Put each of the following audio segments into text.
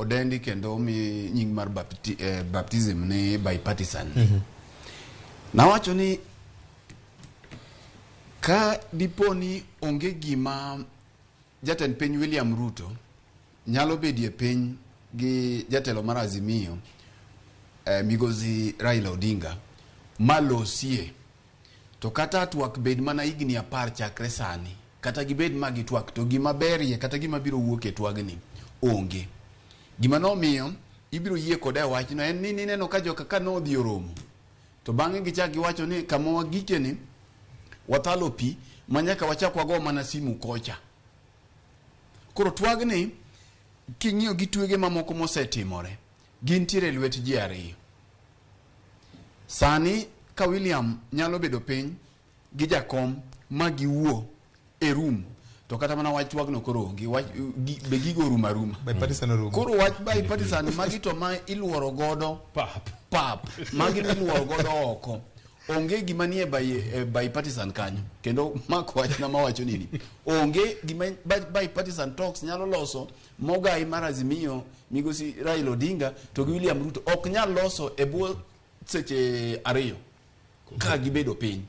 odendi kendo mi nying mar baptism ne bipartisan. Nawacho ni ka diponi onge gima jatend piny William Ruto nyalo bedie piny gi jatelo mar Azimio migozi Raila Odinga malosie to kata Twak bed mana higni 10 chakre sani kata gibed magi Twak to gima berie kata gima biro wuok e Twagni onge. Gima nomiyo ibiro yie kode wachno en ni neno ka joka ka nodhi oromo to bang'e gichak giwacho ni kama wagikeni watalo pi manyaka wachak wago mana simu kocha. Koro Twagni king'iyo gi twege mamoko mosetimore gintiere lwet ji ariyo. Sani ka William nyalo bedo piny gi jakom ma giwuo e room to kata mana wach Twagno koro onge be gigo ruma koro wach bipartisan magi to ma iluoro godo pap magi iluoro godo oko onge gima nie bipartisan kanyo kendo mako wach na mawacho nini onge gima bipartisan talks nyalo loso mogai mar Azimio migosi Raila Odinga to gi William Ruto ok nyal loso e bwo seche ariyo ka gibedo piny.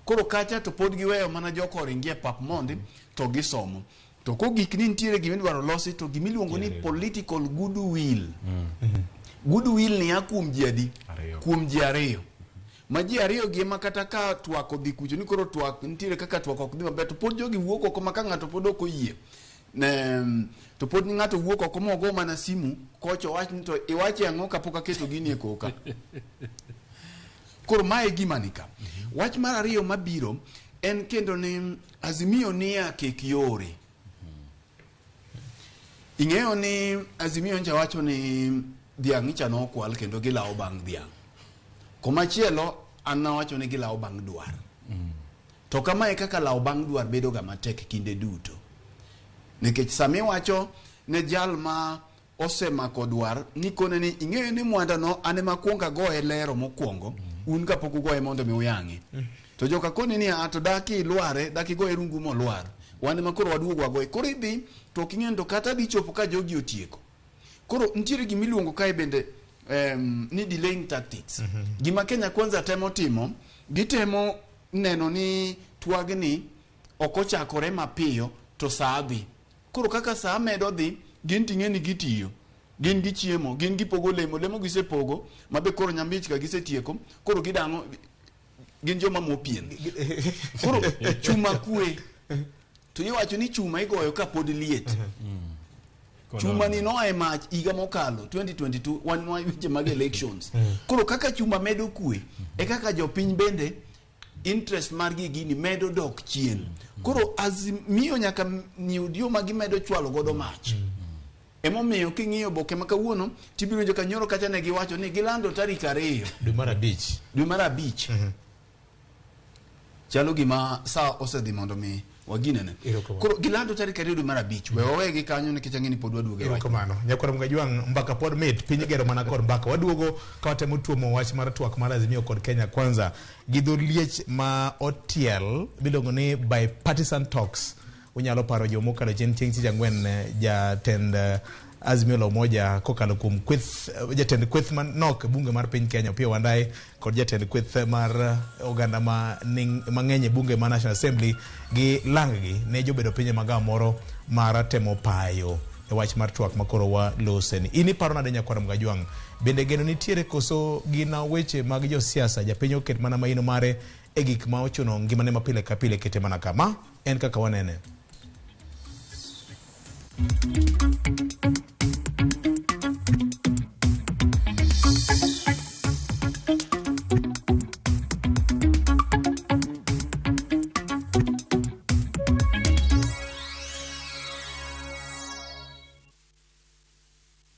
Koro kacha to pod giweyo mana joko ringie pap mondi to gisomo to ko gik ni ntiere gima dwaro losi to gimiluongo ni political goodwill. Goodwill ni akum jiadi kum ji ariyo ma ji ariyo gi ma kata ka Twak odhi kucho ni koro Twak ntiere kaka Twak ok dhi maber to pod jogi wuok oko ma ka ng'ato pod ok oyie to pod ng'ato wuok oko mogo mana simu kocho wach ni to iwache ang'o kapok aketo gini e koka. Koro mae gima nika. Wach mar ariyo mabiro en kendo ni Azimio nia kek yore. Ing'eyo ni Azimio nja wacho ni dhiang' icha no kwal kendo gilawo bang' dhiang'. Komachielo an nawacho ni gilawo bang' dwar. To kama e kaka lawo bang' dwar bedo ga matek kinde duto. Nikech sami wacho ne jal ma osemako dwar ni kone ni ing'eyo ni mwanda no ane makwonga go e lero mokwongo un ka pok ugoye mondo mi uyang'e. To joka koni ni ato daki lware daki goye rungu mo lwar wane makoro waduogo wagoye koro idhi to king'en to kata di chopo ka jogi otieko. Koro ntiere gimiluongo kae bende ni delaying tactics. Gima Kenya Kwanza temo timo gitemo neno ni Twagni okochakore mapiyo to saa dhi. Koro kaka saa medo dhi gin ting'eni gitiyo gin gichiemo gin gipogo lemo gisepogo mabe koro nyambich ka gisetieko koro gidang'o gin joma mopien koro chuma kwe to iwacho ni chuma igoyo ka pod liet. Chuma ni noe mach iga mokalo 2022 wan weche mag elections. Koro kaka chuma medo kwe e kaka jopiny bende interest mar gini medo dok chien. Koro Azimio nyaka niudio magi medo chwalo godo mach. Emomiyo king'iyo boke makawuono tibiro joka nyoro kacha ne giwacho ni gilando tarik 2 dwe mar abich. Chalo gima saa osedhi mondo mi waginene. Koro gilando tarik 2 dwe mar abich. We owegi kanyo nikech ang'eni pod waduoge wach. Kamano. Nyakwara Mgajwang' mbaka pod mit piny gero mana kod mbaka. Waduogo ka watemo tuomo wach mar Twak mar Azimio kod Kenya Kwanza. Gidho liech ma otiel bilongo ni bipartisan talks. Unyalo paro jomo kalo chieng' tich ang'wen jatend Azimio la Umoja kokalo kum kweth jatend kweth manok bunge mar piny Kenya pia Wandayi kod jatend kweth mar oganda mang'eny bunge mar National Assembly gi langgi ne jobedo piny magawa moro mar temo payo e wach mar Twak makoro wa loseni. Ini paro nade Nyakwara Mgajwang' bende geno nitiere koso gina weche mag jo siasa japiny oket mana maino mare e gik ma ochuno ngimane mapile ka pile kete mana kama en kaka wanene.